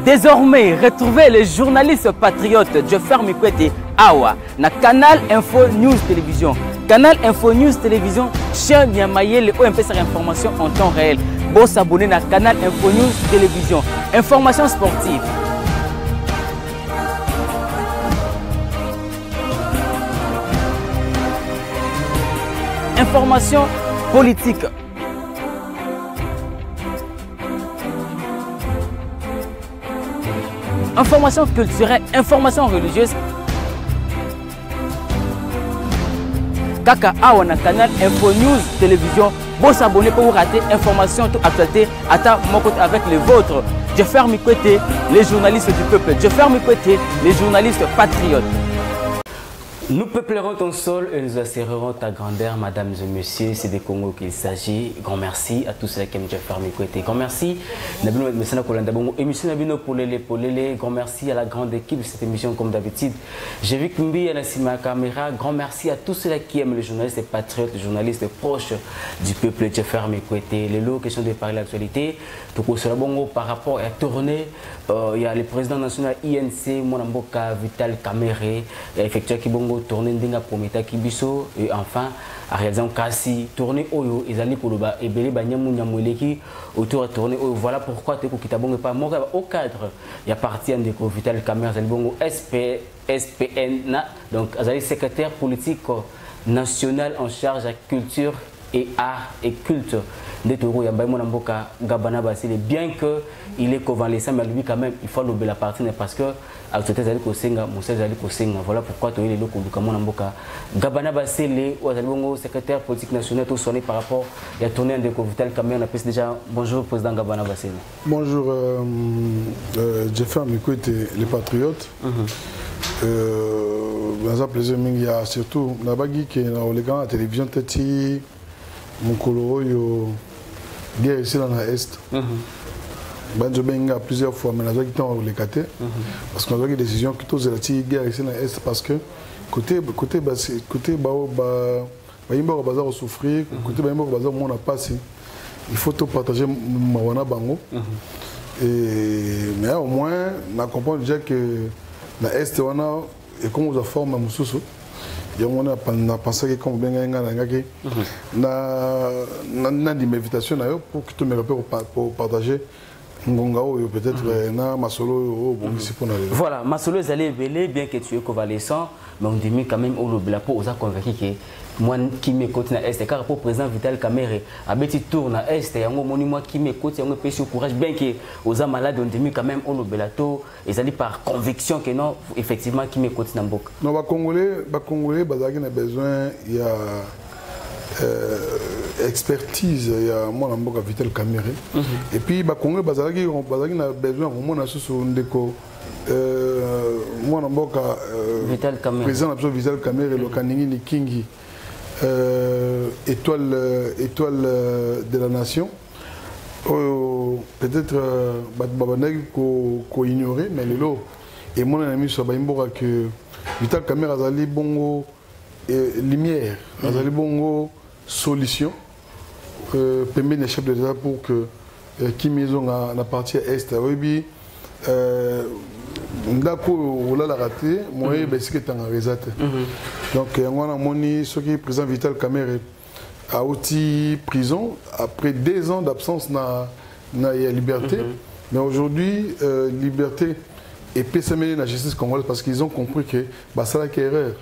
Désormais, retrouvez les journalistes patriotes Jeffer Mikwete Awa na Canal Info News Télévision. Canal Info News Télévision, chien Niamayele ou MPSR information en temps réel. Bon s'abonner à Canal Info News Télévision. Information sportive. Information politique. Information culturelle, information religieuse. Kaka Awa na Canal Info News Télévision. Bon s'abonner pour vous rater information toute actualité. Attends mon côté avec les vôtres. Jeffer Mikwete, les journalistes du peuple. Jeffer Mikwete, les journalistes patriotes. Nous peuplerons ton sol et nous assurerons ta grandeur, mesdames et messieurs. C'est des Congos qu'il s'agit. Grand merci à tous ceux qui aiment Jeffer Mikwete. Grand merci. Émission Nabino pour les. Grand merci à la grande équipe de cette émission comme d'habitude. J'ai vu Kumbi à la caméra. Grand merci à tous ceux qui aiment les journalistes patriotes, les journalistes proches du peuple Jeffer Mikwete. Les lots, question de parler de l'actualité. Par rapport à la tournée, il y a le président national INC, Monamboka Vital Kamere, effectué Kibongo tournée Ndinga Prometa Kibiso, et enfin à réaliser Kassi tournée Oyo ils allaient pour le bas et belé Banyamu Nyamuleki autour de tournée Oyo. Voilà pourquoi Teko Kitabongo pas moi au cadre il y a parti de Vital Kamere Zalibongo SPN donc Azali secrétaire politique national en charge de la culture et art et culte de Toro Yambaïmo Namboka Gabana Basile, bien qu'il est convalescent, mais lui quand même il faut l'obéir la partie parce que Autoté Zali Kosenga, Moussa Zali Kosenga, voilà pourquoi tu es le loco du Namboka Gabana Basile, ou Azalibongo secrétaire politique national, tout sonné par rapport à la tournée de Vital Kamere. On appelle déjà bonjour président Gabana Basile. Bonjour Jeffer Mikwete, les patriotes. Dans un plaisir, il y a surtout la bague qui est dans la télévision Tati. Mon coloro guerre ici dans l'Est. Banjo Benga plusieurs fois, mais la zone qui est en Lekate. Parce qu'on a des décisions qui sont relatives à la guerre ici dans l'Est. Parce que côté Bao, Baïmba au bazar souffrir, côté Baïmba au bazar, on a passé. Il faut tout partager Mawana Bango. Mais au moins, on comprend déjà que l'Est est comme on a formé à Moussoussou. On a pensé que comme bien na d'invitation pour que tu me rappelles pour partager peut-être na masolo voilà masolo est allé bien que tu es convalescent mais on dit quand même au lobby pour aux convaincu que moi qui m'écoute na est car pour président Vital Kamere a petit tour na est et ngo moni moi qui m'écoute et ngo péché courage bien que aux malades on dit quand même au lobby et ça dit par conviction que non effectivement qui m'écoute na mboka non ba congolais bazaki na besoin il y a expertise il y a moi na mboka Vital Kamere et puis ba congolais bazaki na besoin au na susu ndeko moi na mboka Vital Kamere président absolu Vital Kamere le kaningi ni kingi étoile de la nation. Peut-être qu'on ignorait, mais le lot. Et mon ami sur Baimboka que Vital Kamere a zali bongo lumière, a zali bongo solution. Permet les chefs de l'État pour que qui maison à la partie est. Oui, Ndako la raté, moi c'est que t'en as réalisé. Donc on a moni ce qui est président Vital Kamere a aussi prison après 2 ans d'absence na liberté. Mais aujourd'hui liberté et PCML la justice congolaise parce qu'ils ont compris que ça la erreur.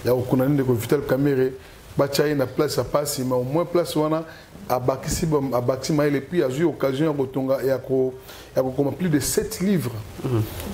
Il y a aucun année de Vital Kamere Bachaï na place à passer mais au moins place wana à Bakisi et puis a eu occasion à Botonga et à plus de 7 livres.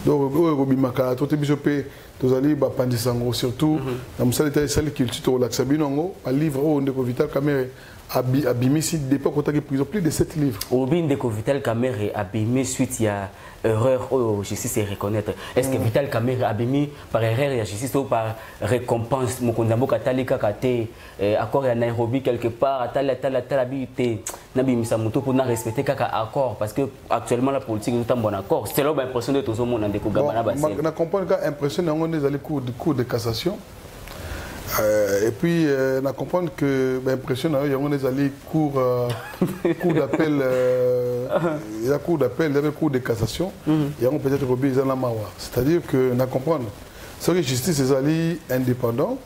Donc Robimaka tout bisopé tous allez Pandisango surtout dans cette salle culture Laxabinongo un livre au de Vital Kamere abîmé suite d'époque au prison plus de 7 livres. Au bin de Vital Kamere abîmé suite il y a erreur au justice et reconnaître. Est-ce que Vital Kamere abîmé par erreur et justice ou par récompense Mokondambo Katalika Kate accord à Nairobi quelque part habité Nabi Misamoto pour respecter kaka accord parce que actuellement la politique est en bon accord. C'est là l'impression de tout le monde dans des Gabana Basile. On a compris qu'impression on est allé cours de cassation. Et puis, on a comprendre que l'impression, il y a des cours d'appel, il y a cours d'appel, il y a cours de cassation, il y a peut-être Robi la Mawa. C'est-à-dire que on a comprendre. Si la justice est indépendante,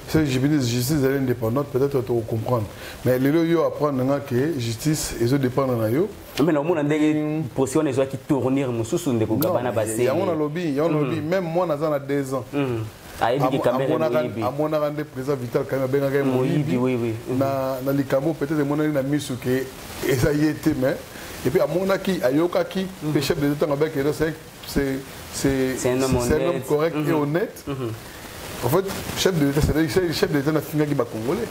si la justice est indépendante, peut-être tu vas comprendre. Mais les gens vont apprendre que la justice est dépendante de eux. Mais non, on a des positions qui tournent, il y a un lobby, même moi, on a 2 ans. À mon avis, président Vital Kamerhe Moïbi, dans les cameaux, peut-être mon avis n'a mis ce que ça y était, mais et puis à mon avis, à Yokaki, le chef de l'État avec c'est un homme correct et honnête. En fait, chef de l'État, c'est le chef de l'État n'a fini qui va congolais.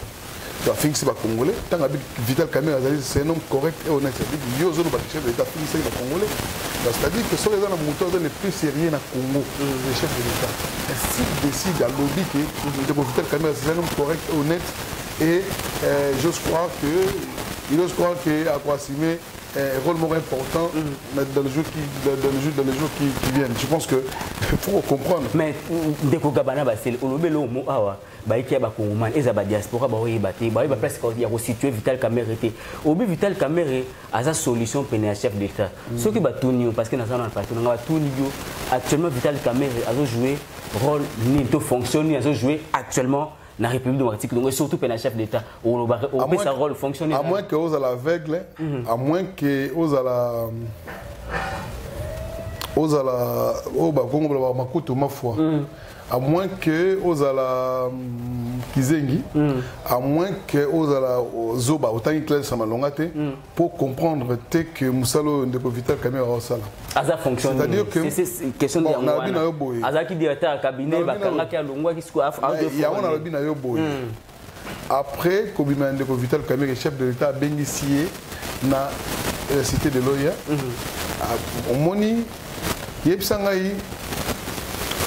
Tu as fini qui va congolais. Tant que Vital Kamerhe, c'est un homme correct et honnête. C'est-à-dire que le chef de l'État fini qui va congolais. C'est-à-dire que sur les gens qui ne plus sérieux dans le Congo, le chef de l'État, s'il décide à lobby que Vital Kamerhe, c'est un homme correct et honnête, et j'ose croire que Akwasime un rôle moins important dans les jours qui viennent. Je pense qu'il faut comprendre. Mais dès que Gabana Bassel, on a le mot awa, qui a bakouman, et la diaspora, il y a presque situé Vital Kamerhe. Au but Vital Kamerhe a sa solution pour le chef d'État. Ce qui va tourner, parce que nous avons actuellement Vital Kamerhe a joué rôle ni de fonctionner, a joué actuellement. Dans la République démocratique, donc surtout pour le chef d'État, on peut sa rôle fonctionner. À moins que vous à l'aveugle, à moins que vous à à moins que vous à la Kizengi, à moins que vous à la Zoba, autant que ça m'a longaté, pour comprendre que Moussalo ne peut Vital Kamerhe au Sala. Ça fonctionne. C'est-à-dire que c'est une question de Aza qui directeur à cabinet, Bakanga qui a l'ongwa qui se coiffe. Il y a un lobby na yo boy. Après, Kobima Ndeko Vital Kamerhe, chef de l'État, a bénéficié na la cité de Loya. Au Moni, Yepsangaï,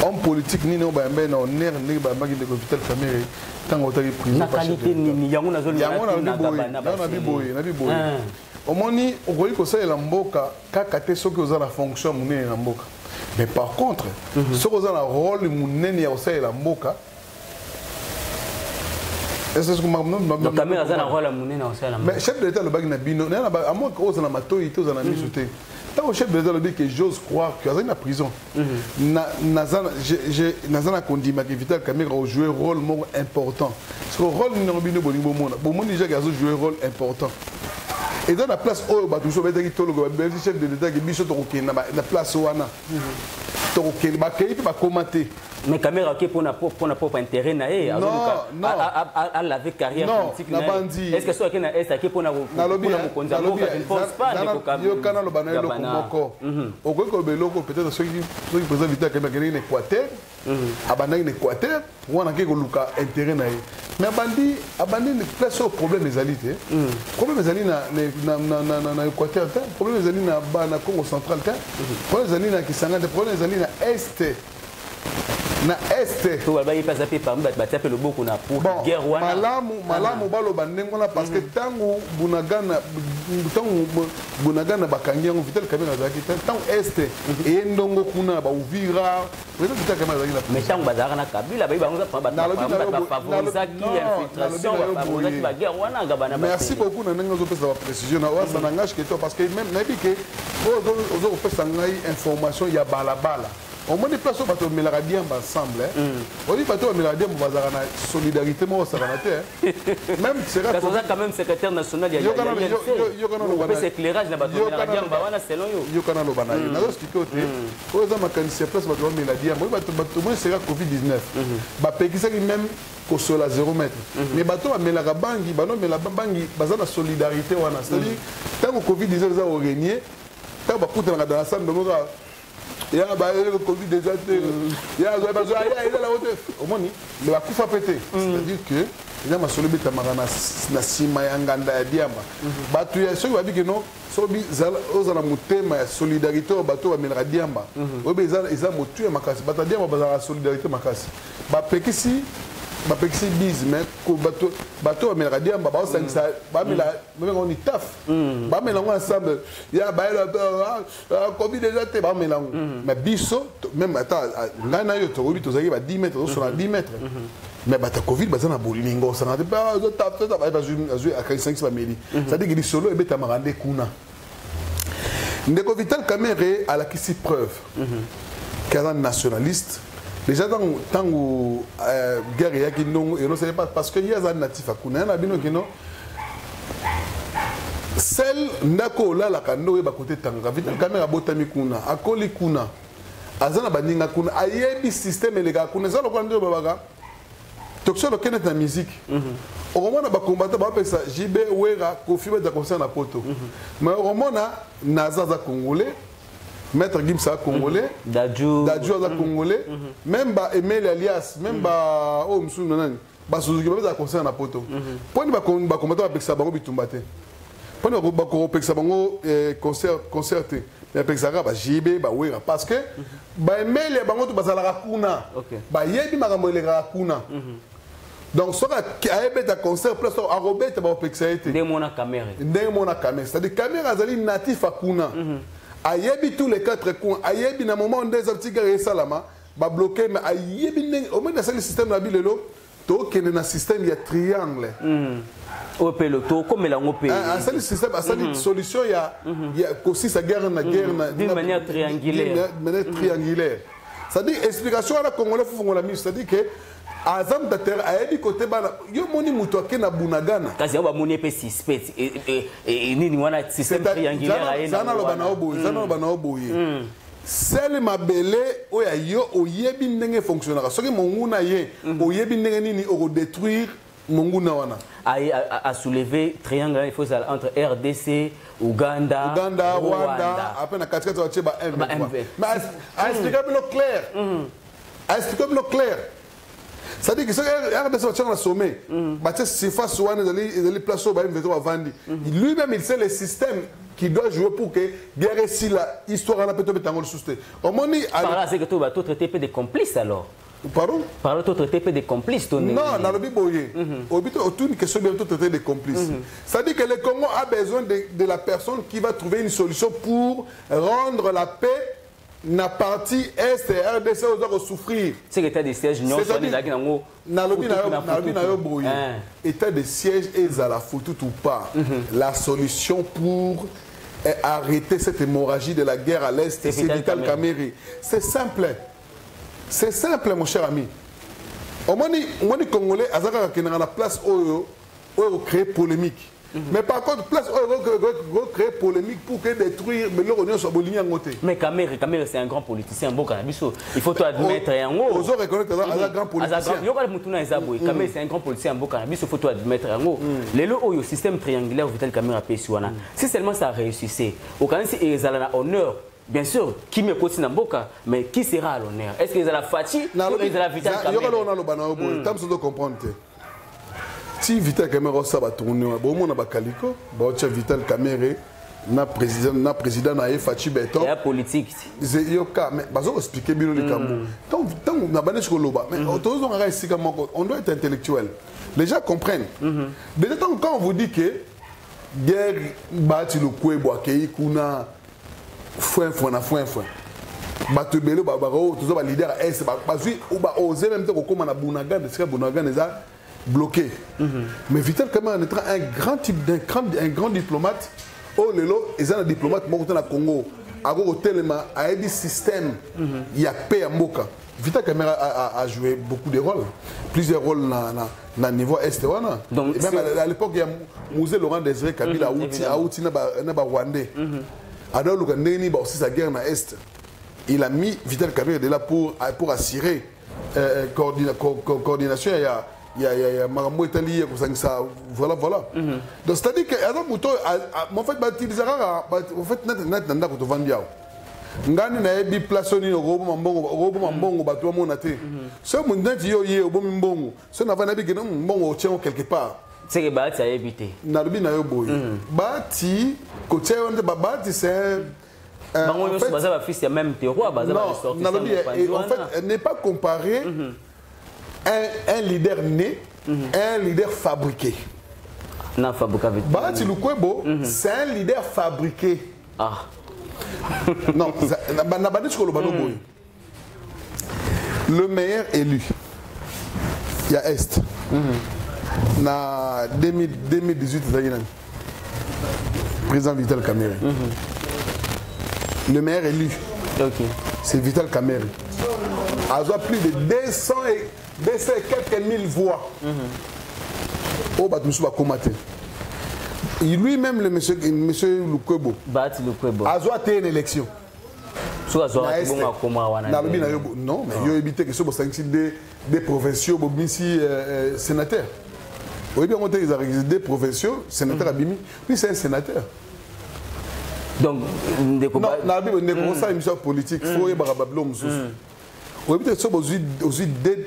homme politique, ni non, ben, on est né, Ndeko Vital Kamerhe, tant qu'on a pris. La qualité, ni yango na zone. Yango na biboy. Au Moni, au Goyi Kosa et Lamboka, Kakate, ce que vous avez la fonction, Mouné et Lamboka. Mais par contre, ce que vous avez le rôle, Mouné et Lamboka, est-ce que donc Kamerhe a un rôle à Mouné et Lamboka. Mais chef de l'État, le bag n'a bino, à moins que vous avez la matoïté, vous avez mis sauté. Tant que chef de l'État, le dit que j'ose croire qu'il y a une prison. Nazana Kondima, que Vital Kamerhe a joué un rôle important. Parce que le rôle de Nobino Bonimbo, déjà qu'il a joué un rôle important. Et dans la place où le chef de l'État qui est la place où il va commenter. Mais Kamerhe qui pour n'a pas intérêt à la carrière politique. Est-ce que soit est qui pour n'a pas ne pense pas peut-être ceux qui président Vital Kamerhe en Équateur, en Équateur, pour avoir intérêt. Mais abandi ne place au problème des alliés. Problème des alliés na Équateur, problème des alliés na Congo central, problème des alliés na Kisanga, problème des alliés na Est. Na Est. Tout va pas y passer par le beaucoup na pour guerre wana. Malamu balo bandengona parce que tango bunagana bakangia ngo Vital Kamerhe azaki tango Est et ndongo kuna ba Uvira. Vital Kamerhe azaki na. Mais tango bazara na Kabila ba bango ba favoriser qui infiltration ba favoriser ba guerre wana ngabana. Merci beaucoup na ndengo zo pesa ba précision na wa ça n'engage que toi parce que même nabi que ozo pesa ngai information ya balabala. Au moins des places où on met la radienne ensemble. On dit que on la radienne pour la solidarité, moi, ça va être. Même c'est quand même secrétaire national, il y a un éclairage là-bas. Il y a un lobana. Il y a un expliqué au thé. Pour exemple, quand il s'est place, on met la radienne. Moi, c'est la Covid-19. Bah, pékisa même pour sur la 0 mètre. Mais bateau mais la bangi, bah non, mais la bangi, basé la solidarité, c'est-à-dire tant que Covid-19 a régné, tant que pour dans la salle de l'eau. Il y a le Covid déjà. Il y a la hauteur. Au moins, il va coup péter. C'est-à-dire que il y a ma solidarité na sima ya nganda ya diamba. Batu ya ceux qui va dire que non, sobi ozala mutema ya solidarité au bateau ba melra diamba. Obe eza motu ya makasi. Bata diamba bazala solidarité makasi. Ba pekisi bapekisi bise mais bato bamela diamba baosangisa bamela on y taf bamela ngo ensemble ya baela covid déjà te bamela ngo mais biso même ata ngana yo to obi to zaki ba 10 mètres sur 10 mètres mais bata covid bazana bolingo ça n'était pas zo taf ça va jouer à 5 famille ça dit que solo et beta marande kuna ndeko Vital Kamerhe à la qui preuve qu'elle est nationaliste. Déjà dans tango guerre ya ki non et non c'est pas parce que il y a un natif à kuna na bino kino celle ndako la kando e ba côté tanga Vital Kamerhe botami kuna akoli kuna azana baninga kuna ayebi système le ga kuna za lokanda babaka tokso lokene na musique au moment ba combattre ba pesa JB Wera Kofi ba concert na poto mais au moment na zaza congolais Maître Gimsa congolais, Dadju congolais, même ba Emile Alias, même ba oh msou nanani, ba Suzuki ba concert na poto. Poni ba combattre avec ça bango bitumbate. Poni ba ko peksa bango concerté. Mais avec ça ba JB ba Wera parce que ba Emile bango to bazala kuna. Ba yebi makambo le kuna. Donc ça a été un concert plus à Robert ba peksa été. Demona caméra. C'est-à-dire caméra azali natif à kuna. Ayebi tous les 4 coins, ayebi na moment des articles et salama, ba bloqué mais ayebi au moins dans le système la bilelo, to que dans le système il y a triangle. Au peloton comme la ngopé. C'est le système, c'est une solution il y a aussi sa guerre d'une manière triangulaire. C'est-à-dire explication à la congolais faut qu'on la mise, c'est-à-dire que Azam Dater a dit côté bana yo moni muto akena bunagana kazi ba moni pe suspect et nini wana système triangulaire aena zana lo bana oboye sele mabele oya yo oyebi ndenge fonctionnera soki monguna ye oyebi ndenge nini o détruire monguna wana a soulever triangle il faut ça entre RDC Uganda Rwanda après na 4 wa tsheba M23 mais expliquez-moi clair c'est-à-dire que ce RDC va sur le sommet, c'est face à les places où lui-même il sait le système qui doit jouer pour que guerre si la histoire n'a pas été en soutien. Par là, c'est que tu vas traiter des complices alors. Pardon? Par là, tu traites des complices. Non, dans le Biboye. Au but, autour d'une question de traiter des complices. C'est-à-dire que le Congo a besoin de la personne qui va trouver une solution pour rendre la paix. Na partie est RDC aux souffrir. C'est l'état de siège non soit là qui n'ont état de siège est à la photo ou pas. La solution pour arrêter cette hémorragie de la guerre à l'est, c'est Vital Kamerhe. C'est simple. C'est simple mon cher ami. Au moins les Congolais azaka qui na la place où créer polémique. Mais par contre, place créer polémique pour que détruire l'Union soit boligné en côté. Mais Kamerhe c'est un grand politicien, un bon cannabis. Il faut tout admettre. Vous aurez reconnaître un grand politicien. Kamerhe c'est un grand politicien, un bon cannabis. Il faut tout admettre. Les lots au système triangulaire Vital Kamerhe Pessoana. Si seulement ça réussissait, au Canada ils ont honneur. Bien sûr, qui me continue en boca, mais qui sera à l'honneur? Est-ce qu'ils ont la Fati ou ils ont la Vital Kamerhe? Si Vital Kamerhe va tourner, bon on a Bakaliko, Vital Kamerhe na président na Fati Beton. C'est politique. C'est yoka mais bazo expliquer bien le Cameroun. Donc na bané sur loba, mais on doit être intellectuel. Les gens comprennent. Déjà quand on vous dit que guerre bati le kwebo akei kuna foin. Bato belo babaro toujours ba leader est ba zui ou ba oser même te ko koma na Bunagana, c'est Bunagana ça bloqué. Mais Vital Kamerhe est un grand diplomate. Oh lelo, ils ont un diplomate au Congo. Au Telema, a des systèmes. Il y a paix à Moka. Vital Kamerhe a joué beaucoup de rôles. Plusieurs rôles dans niveau est. Donc, même à l'époque, il y a Mouzé Laurent Désiré Kabila à Outi na Rwandais. Alors, le Rwandais a aussi sa guerre dans l'Est. Il a mis Vital Kamerhe de là pour assurer coordination. Il y a Marambo Italie, voilà. Donc c'est-à-dire que en fait, en fait, nanda ko to vandiao. Ngani na ebi place ni robo mambongo bato monate. So mundati yo ye obo mbongo. So na vana bi que mbongo tient quelque part. C'est que Bati a évité. Na lobi na yo boy. Bati côté on de Bati c'est en fait, fils il y a même terroir en fait, elle n'est pas comparée un leader né, un leader fabriqué. Non, fabriqué avec. Bahati Lukwebo, c'est un leader fabriqué. Ah. Non, le meilleur élu, il y a Est. Na 2018, président Vital Kamerhe. Le meilleur élu, c'est Vital Kamerhe. Il a plus de 200 et quelques mille voix. Au Batoussou va combattre. Lui-même, le monsieur Lukwebo, a été une élection. Non, mais il a évité que ce soit des provinciaux, sénateurs. Oui, bien, ils ont des provinciaux, sénateurs à Bimi. Lui, c'est un sénateur. Donc, non, ça une émission politique. Il faut y avoir oui, peut-être aussi des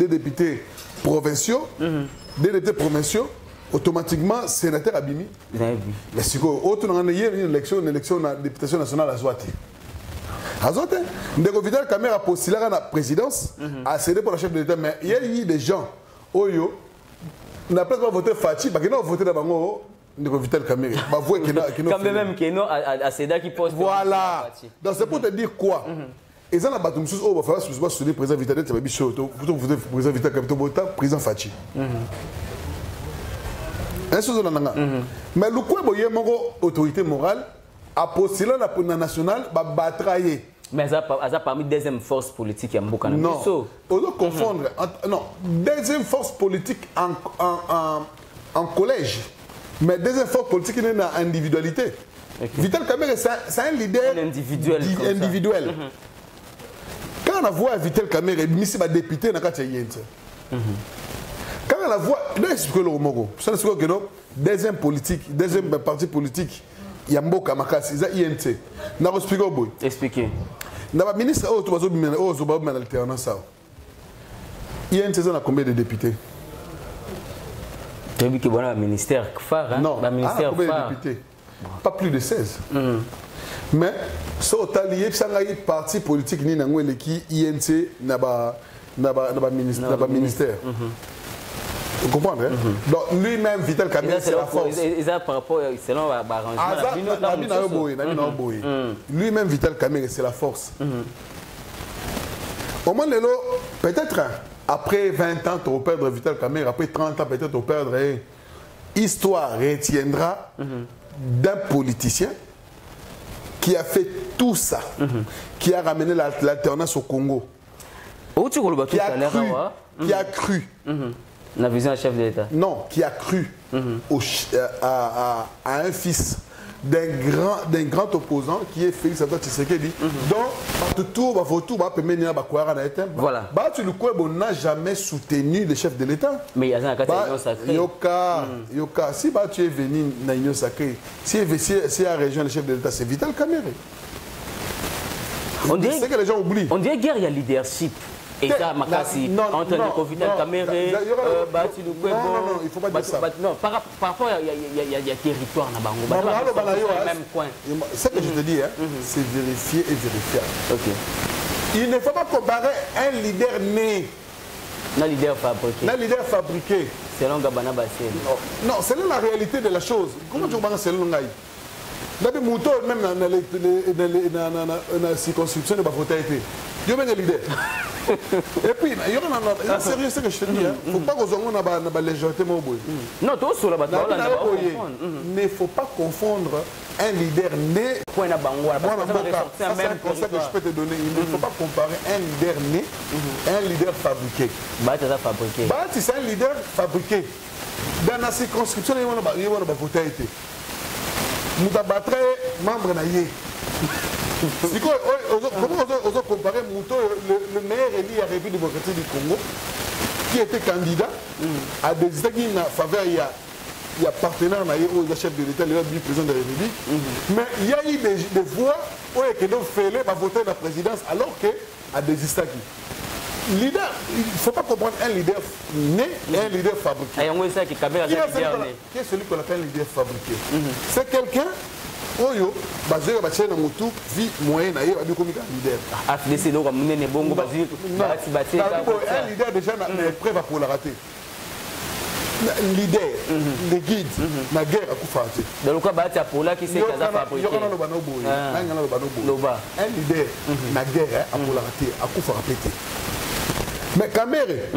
députés provinciaux, des députés provinciaux, automatiquement sénateurs à Bimi. Mais si on a une élection de la députation nationale à Zouate. À Zouate, Vital Kamerhe a postulé à la présidence, a cédé pour la chef de l'État, mais il y a eu des gens, Oyo, n'a pas voté Fachi, parce qu'ils ont voté d'abord Vital Kamerhe. Quand même, Keno a cédé qui poste. Voilà. Donc c'est pour te dire quoi? Et ça, la bataille, on va faire ce que je président Vital Kamerhe, président Vital Kamerhe, président Fachi. Mais le quoi, il y a une autorité morale, a postulé la nationale, va battre. Mais ça a parmi deuxième force politique en Bukana. Non, on doit confondre. Non, deuxième force politique en collège, mais deuxième force politique est dans individualité. Vital Kamerhe, c'est un leader individuel. Quand on voit Vital Kamerhe, il va député dans le Yente. Quand on voit, il doit expliquer le Moro. Ça c'est que deuxième parti politique, il y a Mboka Makasi, il y a INT. On va expliquer au bout. Expliquez. Dans le ministre, on a l'alternance. INT, on a combien de députés? Tu as vu que le ministère phare, non, combien de députés? Pas plus de 16. Mais, si on a lié, ça a un parti politique qui INT n'a pas ministère. Vous comprenez? Donc lui-même, Vital Kamerhe, c'est la force. Par rapport selon l'arrangement. Lui-même, Vital Kamerhe, c'est la force. Au moins, peut-être après 20 ans, tu vas perdre Vital Kamerhe, après 30 ans, peut-être tu vas perdre. Histoire retiendra d'un politicien qui a fait tout ça, qui a ramené l'alternance au Congo, qui a cru. La vision à chef de l'État. Non, qui a cru à un fils d'un grand opposant qui est Félix Antoine Tshisekedi. Donc, tout va permettre de voilà. Lukwebo n'a jamais soutenu le chef de l'État. Mais il y a un cas sacré. Yoka, si tu es venu dans l'Union sacrée, si la région le chef de l'État, c'est Vital Kamerhe. C'est que les gens oublient. On dirait guerre, il y a leadership. Et ça, Makasi, entre Vital Kamerhe, Bahati Lukwebo. Non, il ne faut pas dire ça. Non, par rapport, il y a territoire dans Bango. Même coin. Ce que je te dis, c'est vérifié et vérifiable. Okay. Il ne faut pas comparer un leader né. Un leader fabriqué. Un leader fabriqué. Selon Gabana Bassel. Non, c'est la réalité de la chose. Comment tu compares selon Ngaï? D'abord, Mouto, même dans la circonscription de Bafota, il y a un leader. Et puis, il y a un sérieux, ce que je te dis. Il ne faut pas qu'on ait légèreté. Non, tout sur la bataille. Il ne faut pas confondre un leader né. C'est ça que je peux te donner. Il ne faut pas comparer un leader né et un leader fabriqué. C'est un leader fabriqué. Dans la circonscription, il y a un Bafota. Moutabattre, membre naïe. Comment on peut comparer Mouto, le meilleur élu à la République démocratique du Congo, qui était candidat à des États qui en faveur, il y a partenaire au chef de l'État, le président de la République. Mais il y a eu des voix qui ont fait voter la présidence alors qu'à des États qui. Leader, il ne faut pas comprendre un leader né et un leader fabriqué. Qui est celui qu'on appelle un leader fabriqué? C'est quelqu'un oyo bazé ba tchena mutu vie moyenne aye ba bikomi leader FDC donc munene bongo bazili bati un leader déjà na preuve pour la rater leader le guide na guerre akufa te donc quoi bati apola qui c'est kaza fabriqué yokana lo bano boye nanga lo bano boye loba un leader na guerre apola rater akufa rapete mais Kamere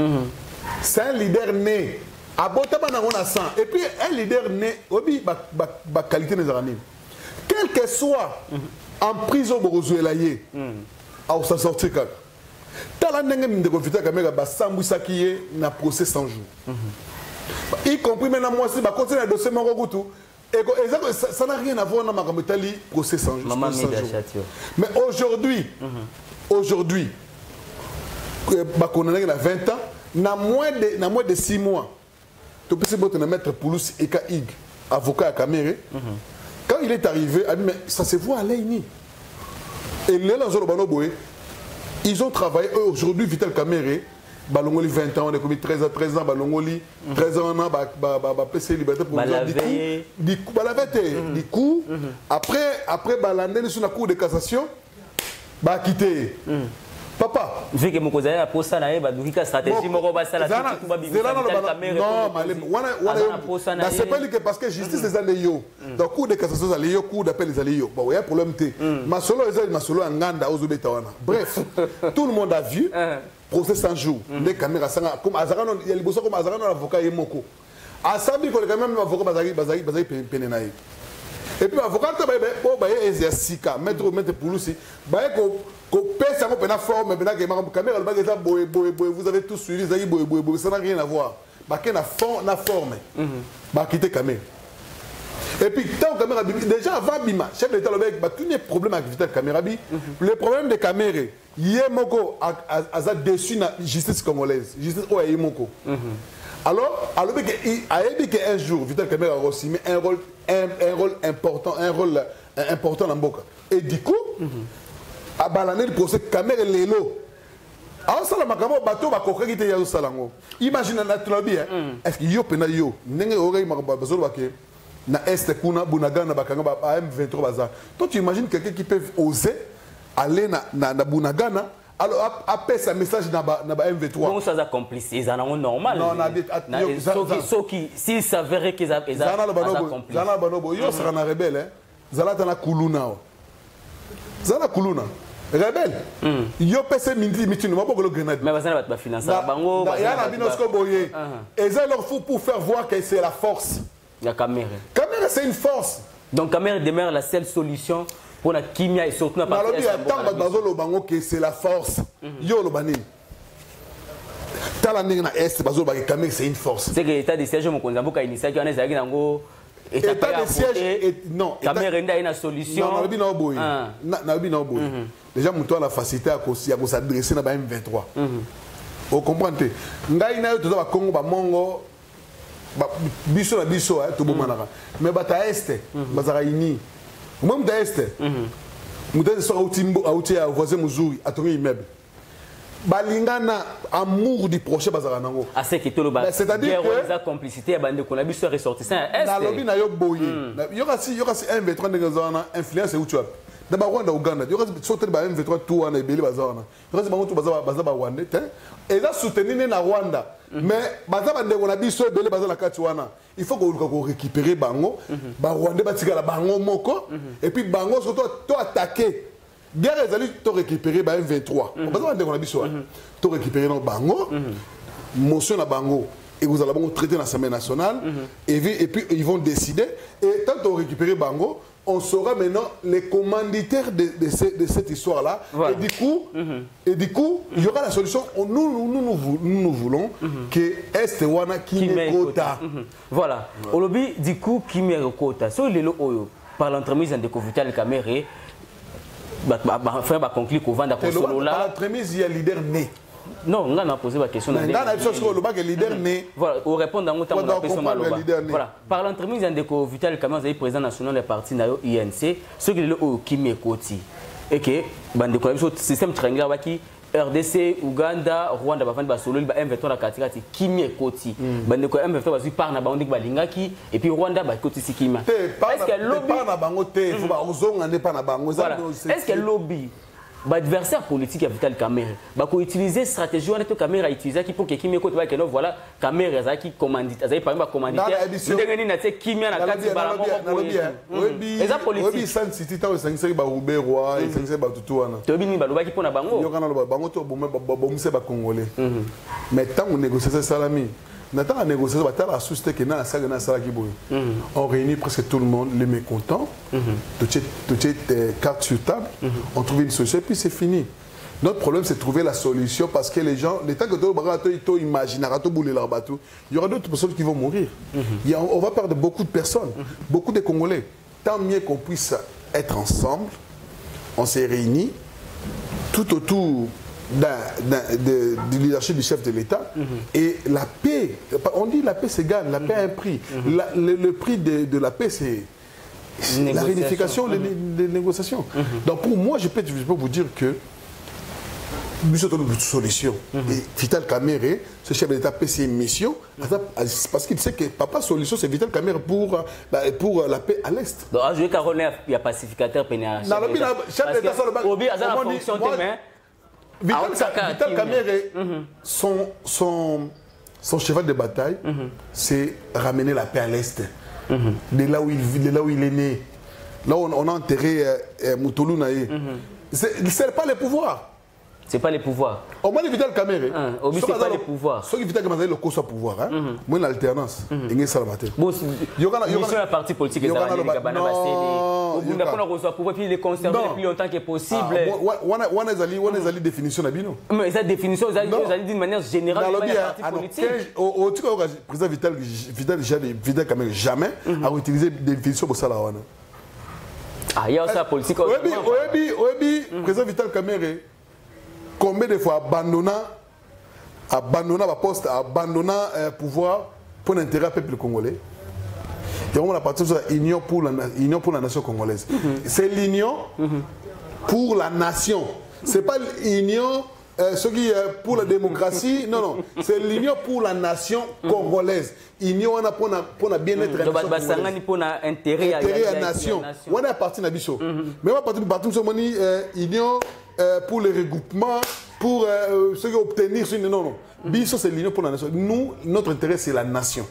c'est un leader né abotama na ngona 100 et puis un leader né obi ba qualité des amis quel que soit en prison borozuelaye a s'en sortir quand tala ndenge ndeko Vital Kamerhe ba sambwisaki ye na procès 100 jours y compris maintenant moi si ba continuer le dossier moko kutu et ça n'a rien à voir na makambo tali procès 100 jours mais aujourd'hui ba condamné à 20 ans na moins de 6 mois tu peux se mettre Poulousi et Kaig avocat à Kamere. Quand il est arrivé, il a dit, mais ça se voit à l'Aïni. Et les gens, ils ont travaillé. Aujourd'hui, Vital Kamerhe, Balongoli 20 ans, on est commis 13 ans, Balongoli 13 ans, PC Liberté pour du coup, après Balandé sur la cour de cassation, bah quitter. Papa, vu que mon cousin a posé ça, il a stratégie, mon robot, ça, la c'est pas parce que justice les aléos. Donc, cours de cassation, les aléos, cours d'appel les aléos. Bon, il y a problème. Ma solo, en Nganda, aux Obétawana. Bref, tout le monde a vu. Procès 100 jours. Les caméras, comme Azarano, il y a les bossons comme Azarano, l'avocat et Moko. À Sabi, quand même l'avocat Bazari Penenaï. Et puis, l'avocat, il y a Sika, maître Poulousi, vous avez tous suivi, ça n'a rien à voir. Na forme. Quitter Kamere. Et puis, tant Kamere, déjà avant Bima, chef de l'État, il y a un problème avec Vital Kamerhe. Le problème de Kamere, Yemoko a déçu la justice congolaise. Justice Oyemoko. Alors, il a dit qu'un jour, Vital Kamerhe a aussi mis un rôle important dans Mboka. Et du coup, à balaner le procès Kamere Lelo. Alors ça la makamo bateau ba kokre qui te yazo salango. Imagine na tlobi est-ce que yo pena yo ndenge oreille makaba bazolo bake na est kuna Bunagana bakanga ba M23 bazar. Toi tu imagines quelqu'un qui peut oser aller na Bunagana alors après sa message na ba M23. Comment ça a complice ils en ont normal. Non na qui s'il s'avérait qu'ils a complice. Zana banobo yo sera na rebelle zala tana kuluna. Zana kuluna. Rebelle. Yo pese miti no maboko le grenade. Mais bazana ba financer bango. Il y a la binosco boyé. Et ça leur faut pour faire voir que c'est la force. La Kamere. Kamere c'est une force. Donc Kamere demeure la seule solution pour la kimia et surtout la partie. Tant bazolo bango que c'est la force. Yo lo bani. Tala ninga est bazolo ba Kamere c'est une force. C'est que l'état de siège mo konzamboka initial qui on est nango. État de siège non. Kamere a une solution. Non, na boy. Na bi na boy. Déjà muto la facilité à s'adresser na ba M23. Vous comprenez? Ngai na yo to ba Congo ba Mongo biso na biso to bomanaka. Mais bata est bazara ini. Moi muta est. Muta so outi à voisin Muzuri a trouvé immeuble. Balingana amour du prochain bazara nango. Ah c'est que tout le c'est-à-dire que la complicité à bande qu'on a biso ressortissant est. Na lobi na yo boye. Yo kasi M23 ngazana influence où tu as. D'abord Rwanda Uganda, il y aura sauté ba M23 tout en ebeli bazana. Il y aura bango tout bazaba Rwanda et là soutenir na Rwanda. Mais bazaba ndeko na biso ebeli bazana kati wana. Il faut qu'on récupérer bango, ba Rwanda batika la bango moko et puis bango surtout to attaquer. Guerre ezali to récupérer ba M23. Bazaba ndeko na biso to récupérer no bango. Motion na bango et vous allez traiter dans l'Assemblée nationale et puis ils vont décider et tant qu'on récupérer bango on saura maintenant les commanditaires de cette histoire-là. Voilà. Et du coup, il y aura la solution. Nous voulons que Est Wana Kimekota. Voilà. Au lobby, du coup, Kimekota. Sur les lots, par l'entremise de Vital Kamerhe, enfin, conclure qu'on vend d'accord sur là. Par l'entremise, il y a leader né. Non, on a posé la question. On a le leader né. Voilà, on répond dans le temps de la question. Voilà, par l'entremise de Vital Kamerhe, président national du parti INC, ce qui est le Kimekoti. Et que, le système triangulaire qui RDC, Ouganda, Rwanda, Bafandi Basolo, M23 la katikati, Kimia Koti. Bandeko M23 Basu par na Bandik Balingaki et puis Rwanda Bakoti Sikima. Est-ce que lobby pas bango te, faut ba ozonga ne pas na bango. Est-ce que lobby l'adversaire politique à Vital Kamerhe va utiliser stratégie on est Kamerhe à utiliser qui pour que Kimia Koti va que non voilà Kamerhe ça qui commandite, ça par exemple commanditaire. Ndengeni na te Kimia na kati balango ko. Eza politique. Obi San City ta osangisa ba Uberwa, osangisa ba tutuana. Tobi ni baloba ki pona bango. Yo kana bango to bomse ba congolais. Mais tant on négocie ça salami. Nathan a négocié la société qui n'a pas de on réunit presque tout le monde, les mécontents, toutes les cartes sur table, on trouve une solution et puis c'est fini. Notre problème c'est de trouver la solution parce que les gens, les temps que tu imagines, il y aura d'autres personnes qui vont mourir. On va perdre beaucoup de personnes, beaucoup de Congolais. Tant mieux qu'on puisse être ensemble, on s'est réunis tout autour du leadership du chef de l'État et la paix, on dit la paix s'égale, la paix a un prix. Le prix de la paix c'est la réunification, les négociations. Donc pour moi je peux vous dire que nous sommes dans une solution. Et Vital Kamerhe, ce chef de l'État paie ses missions parce qu'il sait que papa solution c'est Vital Kamerhe pour la paix à l'Est. Donc je vais carronner il y a pacificateur pénal. Chef de l'État Obi a la fonction de main. Vital Kamerhe, son cheval de bataille, c'est ramener la paix à l'Est. De là où il est né. Là où on a enterré Moutoulou Naye. Ce n'est pas le pouvoir. C'est pas les pouvoirs. Au moins, Vital Kamerhe. Obi, c'est pas les pouvoirs. Ce qui Vital Kamerhe, le cause pouvoir. Moi, l'alternance. Il y a un parti politique qui est là. On a reçu pouvoir puis les conserver le plus longtemps que possible. On a des définitions d'abino. Mais cette définition, vous allez d'une manière générale de parti politique. Au président Vital Kamerhe jamais a utilisé des définitions pour ça. Ah, il y a aussi la politique. Oui, président Vital Kamerhe. Combien de fois abandonnant la poste, abandonnant le pouvoir pour l'intérêt du peuple congolais. Et on a parti de l'union pour la nation congolaise. C'est l'union pour la nation. Ce n'est pas l'union pour la démocratie. Non. C'est l'union pour la nation congolaise. L'union pour la bien-être de la nation. Pour l'intérêt à la nation. On est parti de l'union. Mais on est parti de l'union pour le regroupement, pour ce qui obtenir. Non. Biso, c'est l'union pour la nation. Nous, notre intérêt, c'est la nation.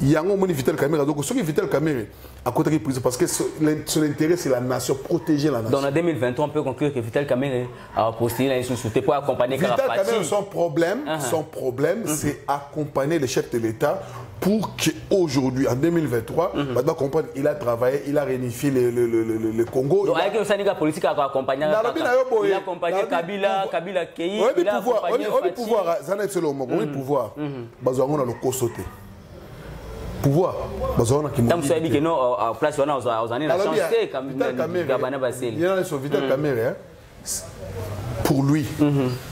Il y a un moment Vital Kamerhe. Donc, ce qui est Vital Kamerhe, à côté de prison, parce que son intérêt, c'est la nation, protéger la nation. Dans 2023, on peut conclure que Vital Kamerhe a postulé la sous-souté pour accompagner Vital Kamerhe, son problème, c'est accompagner le chef de l'État pour qu'aujourd'hui, en 2023, il a travaillé, il a réunifié le Congo. Donc, avec le syndicat politique, il a accompagné Kabila, Kabila Kei, il a accompagné pouvoir, ça n'est pas le moment, on pouvoir, on a le côté. Pouvoir. Tant que dit que non, en place, on a la chance Vital Kamerhe, pour lui,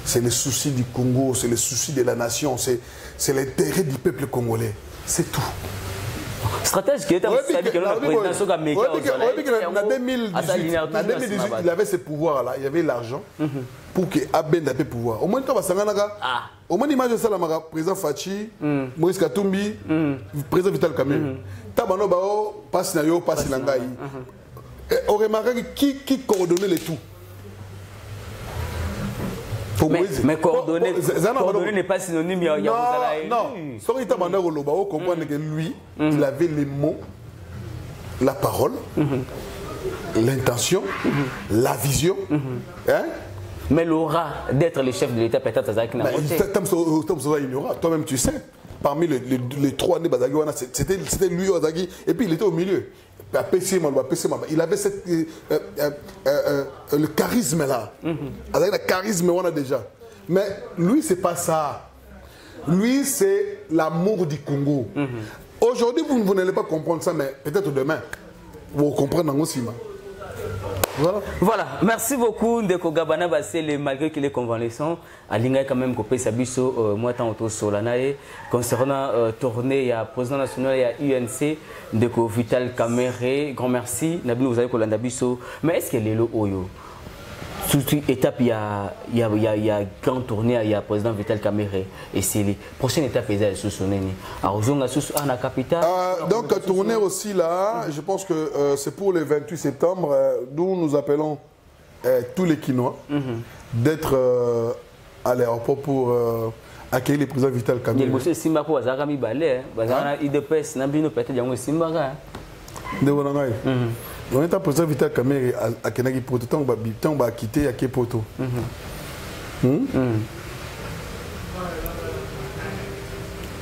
c'est le souci du Congo, c'est le souci de la nation, c'est l'intérêt du peuple congolais. C'est tout. Stratège qui est en en 2018, il avait ce pouvoir-là, il y avait l'argent pour que Aben ait pouvoir. Au moins, au moins, l'image de ça, le président Fachi, Moïse Katumbi, président Vital Kamerhe. Tabano Bao, passe Nayo, passe Nangaï. On remarque qui coordonnait le tout. Mais coordonner n'est pas synonyme. Non, sans qu'il comprendre que lui, il avait les mots, la parole, l'intention, la vision. Mais l'aura d'être le chef de l'État, peut-être, toi-même, tu sais, parmi les trois, c'était lui, et puis il était au milieu. Il avait le charisme là. Le charisme, on a déjà. Mais lui, c'est pas ça. Lui, c'est l'amour du Congo. Aujourd'hui, vous n'allez pas comprendre ça, mais peut-être demain, vous comprendrez aussi. Voilà, merci beaucoup Ndeko Gabana Bassele, malgré qu'il est convalescent. Alinga quand même coupé Sabiso, moi tant auto solanae. Concernant tournée, il y a président national, il y a UNC, Ndeko Vital Kamerhe. Grand merci. Nabi vous avez Kolanda Biso. Mais est-ce que les Oyo toute étape, il y a grand tournée, il y a président Vital Kamerhe et c'est la prochaine étape, il y a Soussoneni. Alors, on a capitale. Donc, tournée aussi là, je pense que c'est pour le 28 septembre, d'où nous appelons tous les Quinois d'être à l'aéroport pour accueillir le président Vital Kamerhe. Il y a Simba pour Azarami Balé, IDPS, Nambino peut-être y a Simba. On est à président Vital Kamerhe à Kenagi Poto, on va quitter à Kepoto.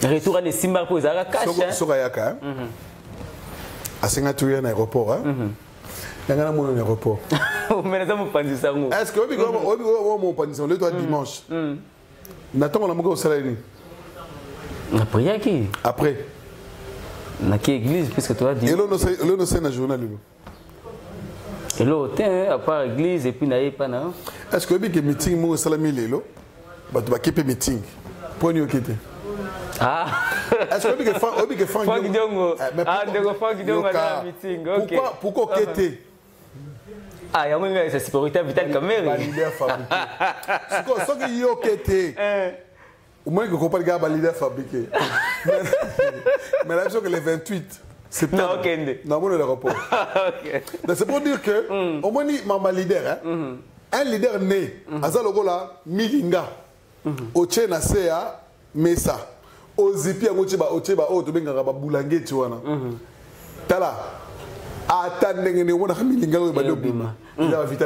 Retour à Simba pour Zara Cash. Sorayaka, à Singatouye à l'aéroport. Il y a un aéroport. Est-ce que vous avez le droit dimanche? Nathan, on a au salaire. Après, qui? Après. Dans quelle église, puisque tu as dit? Et là, on a un journal. Et là, à part l'église, et puis il n'y a pas. Est-ce que vous avez un meeting, moi, au salami, là? Tu vas quitter meeting. Pour nous quitter. Ah! Est-ce que vous avez un fan? Pourquoi quitter? Ah, il y a une sécurité Vital Kamerhe. Leader fabriqué. Ce qui est quitter. Au moins que vous comprenez le leader fabriqué. Mais la chose que les 28 septembre. Non, on est l'aéroport. C'est pour dire que, au moins, ma leader, un leader né, Azalogola, Milinga, Oche Nasea, Mesa, Ozipi, Ocheba, Otobenga, Boulangue, Tuana. Tala.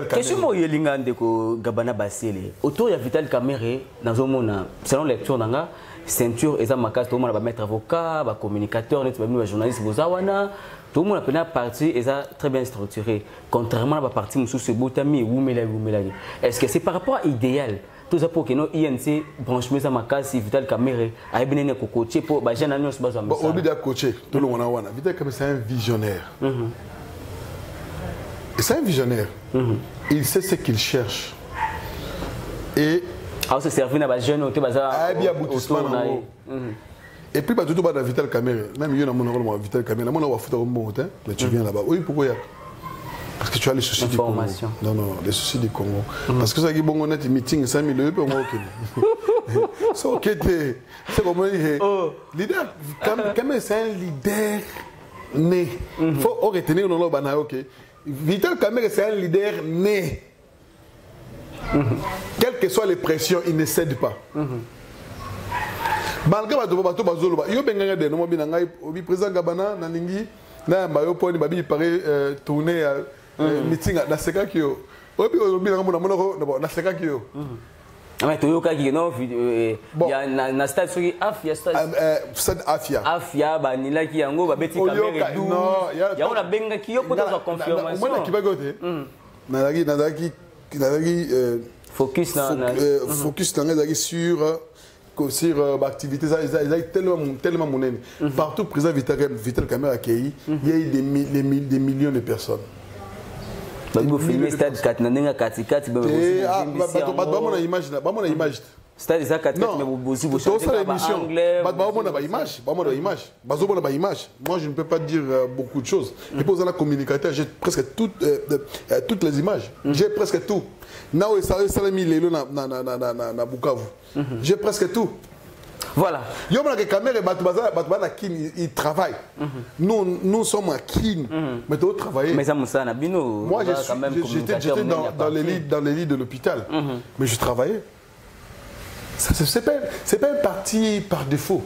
Question moi yelinga ndeko Gabana Basile autour de Vital Kamerhe dans un monde selon lecture nanga ceinture et ça makas tout le monde va mettre avocat va communicateur net va journaliste bozawana tout le monde a plein partie et ça très bien structuré contrairement à la partie musu se botami wumela est-ce que c'est par rapport à idéal tout ça pour que nos INC branchement ça makas Vital Kamerhe a bien né coacher pour ba jeune annonce ba bon au lieu de coacher tout le monde a wana Vital Kamerhe c'est un visionnaire. C'est un visionnaire. Il sait ce qu'il cherche. Et. Ah, c'est servi dans les jeunes, il y a un aboutissement. Et puis, tout le monde a Vital Kamerhe. Même il y a un Vital Kamerhe. Moi, on a fait un bon temps, mais tu viens là-bas. Oui, pourquoi? Parce que tu as les soucis du Congo. Non, les soucis du Congo. Parce que ça, bon, on a des meetings 5 000 euros, on va ok. C'est ok, c'est comme un leader. Kamerhe, c'est un leader né. Il faut retenir le nom, ok. Vital Kamerhe, c'est un leader né. Quelles que soient les pressions, il ne cède pas. Malgré le président Gabana, Naningi, il paraît tourner meeting à Nasekakio. Mais tu il y a un stade sur Afia. Stade Afia. Afia, Banila qui yango, Babeti Kamerhe. Il y a un benga qui pour la confirmation. Focus sur l'activité, tellement monnaie. Partout, le président Vital Kamerhe a accueilli, il y a eu des millions de personnes. Vous filmez stade 4 nanenga 4 image. Stade 4 mais vous aussi vous chantez en anglais. Moi je ne peux pas dire beaucoup de choses. Et pour ça la communicateur, j'ai presque toutes les images. J'ai presque tout. Nao Salami Lelo na Bukavu. J'ai presque tout. Voilà. Il travaille. Nous sommes à Kin. Mais tu travailles. Mais ça, moi, j'étais dans les lits de l'hôpital. Mais je travaillais. Ce n'est pas un parti par défaut.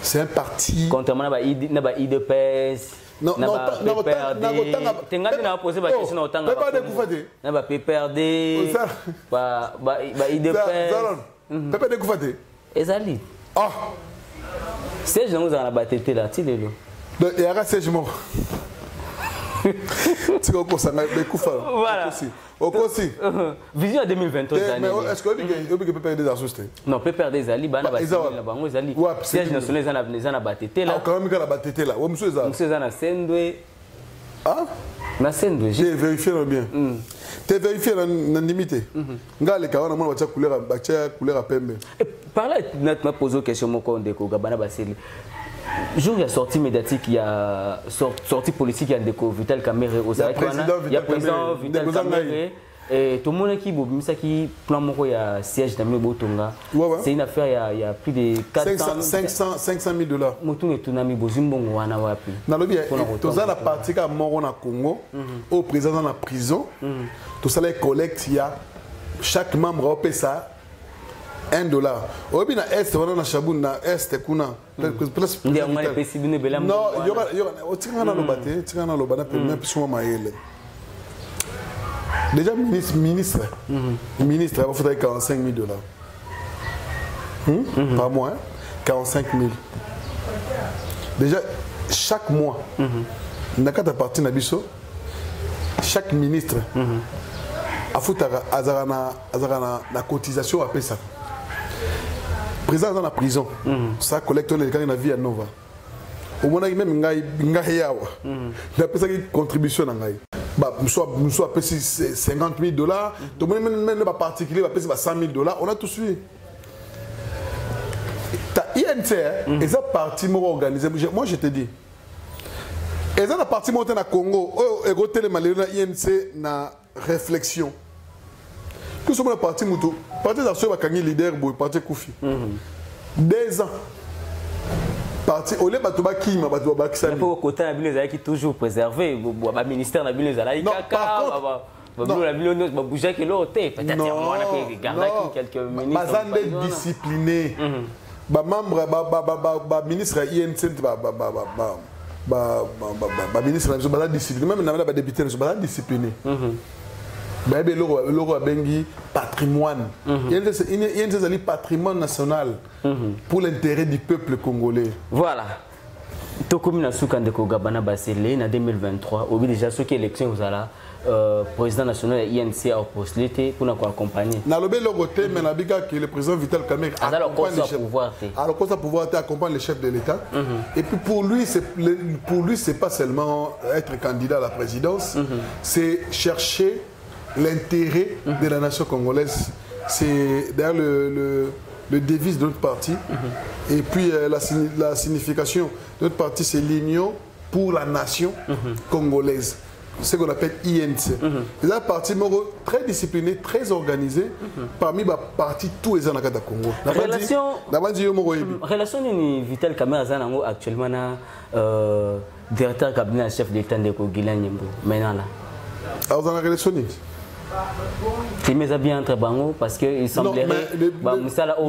C'est un parti. Contrairement à IDPS. Non, Ezali. Ah. C'est gens nous en batté là, tu le. Il y a un segment. Tu comprends ça, mais voilà. Aussi. Vision 2023. Mais est-ce que vous peut perdre des assustés? Non, peut perdre des ali, bana là-bas, Ezali. Siège national les en batté là. Ah, quand même la batté là. Où monsieur ça? Monsieur ça na Sendwe. Ah? Na Sendwe. J'ai vérifié bien. Tu vérifié la limité. Nga les kawana moi couleur à pembe. Par là, m'a posé une question mon Ndeko Gabana Basile. Jour il y a sortie médiatique, il y a sortie politique, il y a Ndeko Vital Kamerhe au Zaïwana, il y a président Vital Kamerhe tout le monde qui plan moko ya siège dans le Botonga. C'est une affaire il y a plus de 500 000 $. Moto et tunami bozimbongo wana wapi. Na lobi to za la partie ka moko na Congo au président dans la prison. Tout ça les collecte il y a chaque membre paie ça $1. Obi na est wana na Chabun na est kuna. Ndia ngale pesi bine bela. Non, il y aura otinga na lobate, tinga na lobana pe même sur maele. Déjà ministre, il va falloir $45 000. Par mois, 45 000. Déjà, chaque mois, n'a qu'à partir de Bisso, chaque ministre a foutu la cotisation à ça. Président dans la prison, ça collecte les gens dans la vie à Nova. Au moins, même Ngayawa, il a fait une contribution à Ngaï. Nous sommes payé $50 000, tout le monde même pas particulier va payer $100 000, on a tout suivi. Ta INT, ils ont parti organisé. Moi je te dis, ils ont parti monter na Congo, ils ont été les INC na réflexion. Tout ce monde est parti muto, parti d'assurer va gagner leader boy, parti Koufi. 2 ans. Parti au lieu batuba qui m'a batuba qui ça. Il faut côté la ville qui toujours préservé, le ministère la ville là non, par contre, la ville va bouger que l'autre peut-être moi on a garder quelques minutes. Bazande discipliné. Ba membre ba ministre INC ba ministre ba discipliné même na ba député ba discipliné. Mais l'euro a bengi patrimoine. Il y a un patrimoine national pour l'intérêt du peuple congolais. Voilà. Tokomina Soukandeko Gabana Basile en 2023. Au bout déjà ce qui est élection vous allez président national INC a postulé pour nous accompagner. Na lobé le côté mais na biga que le président Vital Kamerhe accompagne le chef pouvoir. Alors quoi ça pouvoir accompagne le chef de l'État. Et puis pour lui c'est pas seulement être candidat à la présidence, c'est chercher l'intérêt de la nation congolaise. C'est d'ailleurs le devise de notre parti. Et puis la signification de notre parti, c'est l'union pour la nation congolaise. C'est ce qu'on appelle INC. C'est un parti très discipliné, très organisé, parmi les partis tous les ans dans le Congo. Relation de Vital Kamerhe actuellement, directeur cabinet chef d'État de Guilain Nyembo. Maintenant là. Alors, dans la relation, tu mets bien entre bango parce que il semblerait le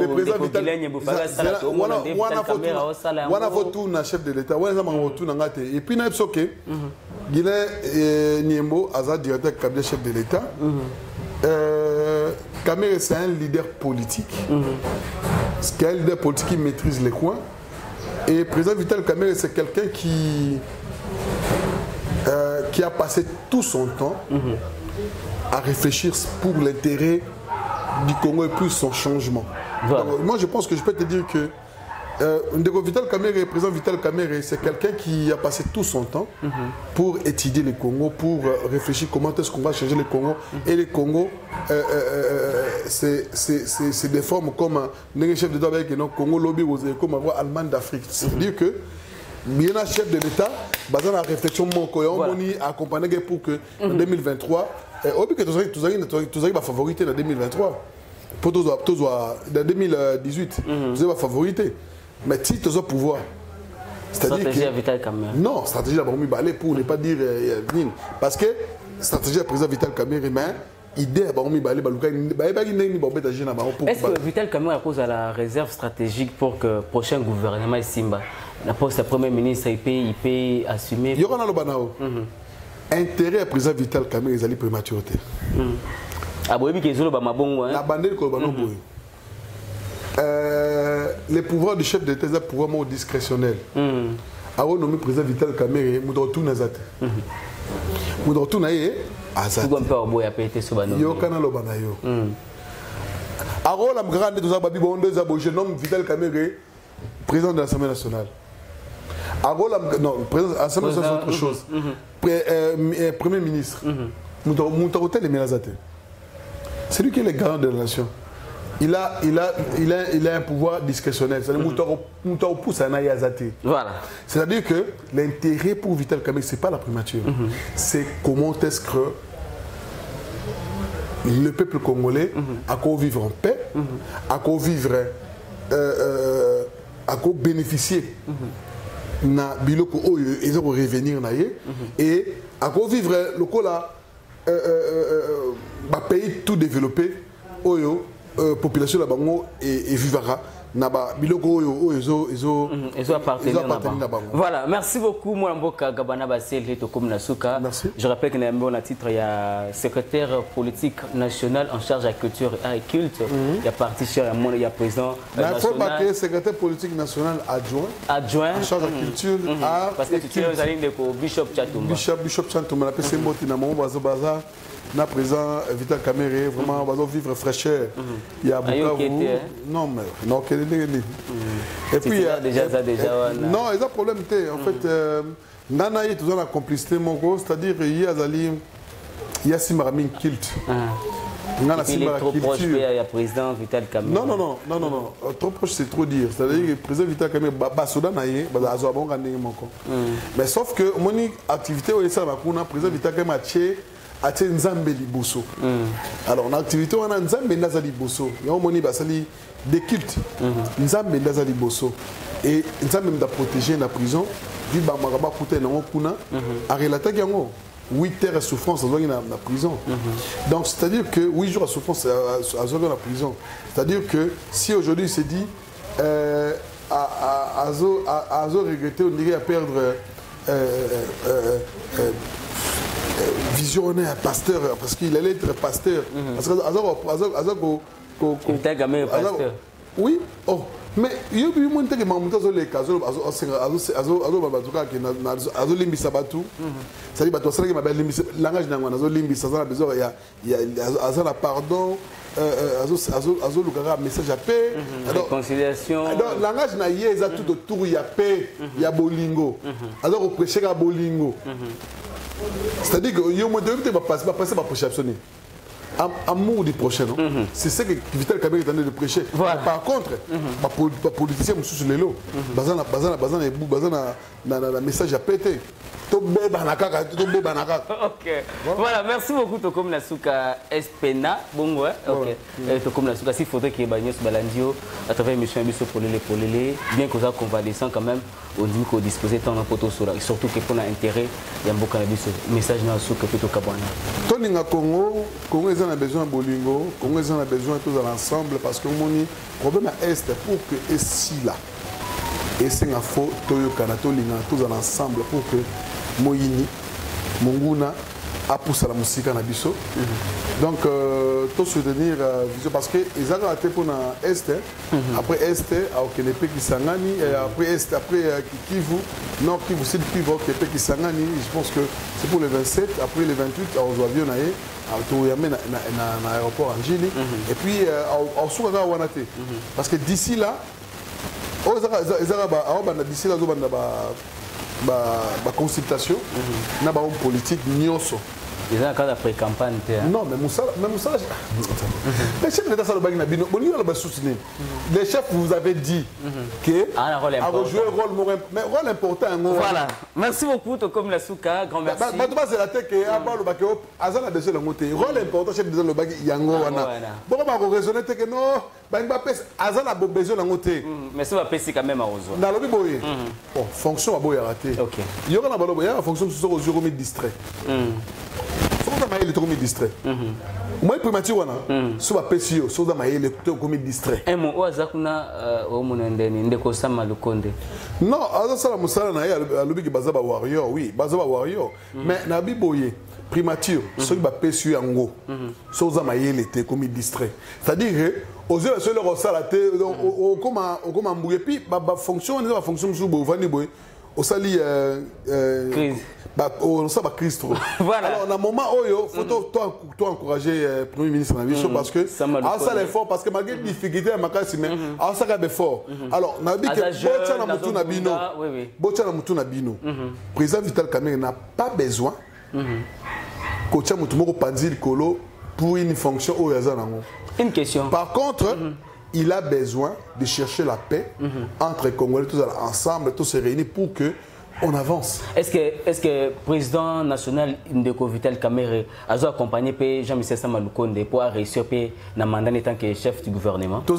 président Vital Kamerhe chef de l'État, et puis il Guilain Nyembo a directeur cabinet chef de l'État. Kamerhe c'est un leader politique. C'est un leader politique qui maîtrise les coins. Et le président Vital Kamerhe c'est quelqu'un qui a passé tout son temps à réfléchir pour l'intérêt du Congo et plus son changement. Voilà. Donc, moi je pense que je peux te dire que Vital Kamerhe, président Vital Kamerhe, c'est quelqu'un qui a passé tout son temps pour étudier le Congo, pour réfléchir comment est-ce qu'on va changer le Congo. Et le Congo, c'est des formes comme le chef d'État avec le Congo lobby comme Allemagne d'Afrique. C'est-à-dire que bien un chef de l'État, basé la réflexion on a accompagné pour que en 2023, tous va favoriter en 2023. Pour tous en 2018, vous avez favorité. Mais si tu as pouvoir, c'est-à-dire que Vital Kamerhe. Non, stratégie de Baroumi Balé pour ne pas dire parce que stratégie de président Vital Kamerhe, mais idée à Baroumi Balé, est-ce que Vital Kamerhe à cause de la réserve stratégique pour que le prochain gouvernement Simba, la poste de premier ministre, il peut assumer? Il y aura un banao. Intérêt à président Vital Kamerhe, ils allaient prématurité. Ah bon, il y a un bon. La bandée de les pouvoirs du chef d'État, c'est pouvoir discrétionnel. Avant de nommer président Vital Kamerhe, nous devons tout nazat. Nous devons tout naïe. Azat. Pourquoi on peut avoir à péter ce banane? Yo kana lo banayo. Avant la grande tous ababi bonde zabo, je nomme Vital Kamerhe président de l'Assemblée nationale. Avant la non président de l'Assemblée nationale c'est autre chose. Premier ministre. Nous devons les ménazate. C'est lui qui est le garant de la nation. Il a un pouvoir discrétionnaire. Voilà. C'est-à-dire que l'intérêt pour Vital Kamerhe, ce n'est pas la primature. C'est comment est-ce que le peuple congolais à vivre en paix, à vivre, à bénéficier na biloko oyo ils vont revenir na ye et à vivre le cola pays tout développé oyo population la bango et vivra na ba biloko oyo ils appartenir na bango. Voilà, merci beaucoup moi mboka Gabana Basel to comme Nasuka. Je rappelle que na un titre il y a secrétaire politique national en charge de la culture et culte. Il y a parti cher il y a président national. Secrétaire politique national adjoint en charge de la culture parce que tu tires aux lignes de Bishop Chatumba. Bishop Chatumba la PC Mboti na Mambo Baza na présent Vital Kamere vraiment va vivre fraîcheur. Il y a beaucoup non mais non quel est et puis déjà non il y a problème en fait nana yi toujours la complicité mon gros c'est-à-dire il y a Simaramin culte. Il est trop proche il y a président Vital Kamere. Non trop proche c'est trop dire c'est-à-dire que président Vital Kamere basoda na ye bazo bonga ndenge moko. Mais sauf que mon activité au ça na président Vital Kamere atie nzambe liboso. Alors en activité on a nzambe ndaza liboso ya omoni basali des cultes nzambe ndaza liboso et nzambe nda protéger na prison vi ba maraba kuta na kuna a relater yango 8 heures de souffrance dans la prison. Donc c'est-à-dire que 8 jours de souffrance dans la prison. C'est-à-dire que si aujourd'hui il se dit Azo regretter on dirait à perdre visionnaire, pasteur, parce qu'il allait être pasteur. Parce que oui, oh, mais il y a eu un que Mamouta les casos, Azo Limbi Sabatou, ça dit, Bato Sala, langage d'Ango, Limbi Sazana, il y a pardon, Azo Lugara, message à paix, réconciliation. Donc, langage n'a y a tout autour, il y a paix, il y a Bolingo. Alors, on prêchait à Bolingo. C'est-à-dire que yo mo devait pas passer par perception. Amour du prochain. C'est ce que Vital Kamere est en train de prêcher. Voilà. Par contre, les politiciens sont sur les lots. Bazana message à péter. Ok. Voilà, merci beaucoup Tokom Nasuka Espena. Bongo, ok. Tokom Nasuka, si faudrait qu'il y ait Bagnos Balandio à travers l'émission Bisso Polélé, bien qu'on soit convalescent quand même, on dit qu'on dispose de temps en photo sur là. Surtout qu'on a intérêt, il y a beaucoup de messages dans le souk plutôt Kabana. Toninga Congo, Congo ils ont besoin de Bolingo, Congo ils ont besoin de tous ensemble parce que le problème est pour que ici là, et c'est un faux Toyo Kanato Linga tous ensemble pour que Moïni, Monguna, a poussé la musique à Nabiso. Donc, tout soutenir parce que ils ont raté pour l'Est, après Est, à Okenepe qui s'angani, et après Est, après Kivu, Nord Kivu, Sud Kivu, Okenepe qui s'angani. Je pense que c'est pour le 27, après le 28, on doit bien aller à Touyamé, dans l'aéroport Angili, et puis au Soukaka Wanate. Parce que d'ici là, d'ici là, la consultation, na ba politique nyonso. Ils ont un cadre après-campagne. Non, mais Moussa, les chefs d'État Salobagi Nabino, les chefs vous avez dit que a joué un rôle important. Voilà. Merci beaucoup, Tokom Nasuka. Grand merci. C'est la tête que Azan a besoin de monter. Rôle important, chef d'État Salobagi Yango. Bon, on va raisonner que non, Azan a besoin de monter. Mais ça va passer quand même à Ozo. Dans le Biboye. Bon, fonction à Boya raté. Il y aura une fonction sur aux yeux distrait. Il est trop distrait. Moi, il primature, sur la PCO, sur la maille, il est trop distrait. Et moi, Azakuna, au Monendeni, Ndeko Sama Lukonde. Non, Azasala Moussala, à l'objet de Bazaba Warrior, oui, Bazaba Warrior. Mais Nabi Boye, primature, sur la PCO en gros, sur la maille, il était comme distrait. C'est-à-dire que, aux yeux de ceux qui ont comme un bouillé, puis, la fonction, sur le Boye, au sali on sait pas Christ. Voilà. Alors dans moment où il faut toi encourager premier ministre parce que ça l'effort parce que malgré les difficultés mais ça va fort. Alors na bi que Bocha na mutu na bino. Président Vital Kamere n'a pas besoin coacha mutu moko panzi likolo pour une fonction au yazanango. Une question. Par contre, il a besoin de chercher la paix entre Congolais tous ensemble, tous se réunir pour que on avance. Est-ce que le président national Ndeko Vital Kamerhe a accompagné Jean-Michel Samalukonde pour réussir dans le mandat en tant que chef du gouvernement? Tous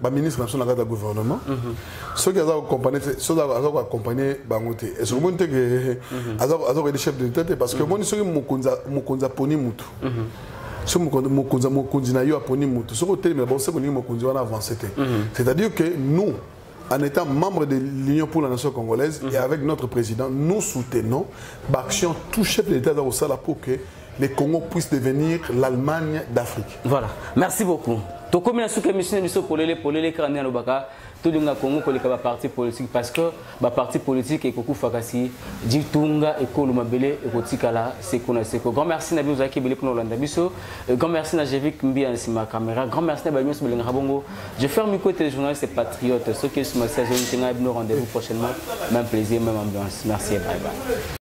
les ministres nationaux du gouvernement, ceux qui ont accompagné, Bangote. Et ce moment que les chefs de l'État, parce que moi, je suis Mokonza Poni Moutou. C'est-à-dire que nous, en étant membre de l'Union pour la nation congolaise et avec notre président, nous soutenons l'action tout chef de l'État pour que les Congo puissent devenir l'Allemagne d'Afrique. Voilà, merci beaucoup. Tu as dit que mission pour les crânes Lobaka, tout le Congo pour les partis politiques parce que les partis politiques et Koku Fakasi, Jitunga et Kolumabele et Kotikala, c'est qu'on a seko. Grand merci Nabi Ouzaki Bele pour l'Olanda Bisso. Grand merci Najevik Mbi en ma caméra. Grand merci Nabi Mios Belenga Rabongo. Je ferme le côté des journalistes et patriotes. Ceux qui sont sur ma saison, nous rendez-vous prochainement. Même plaisir, même ambiance. Merci et bye bye.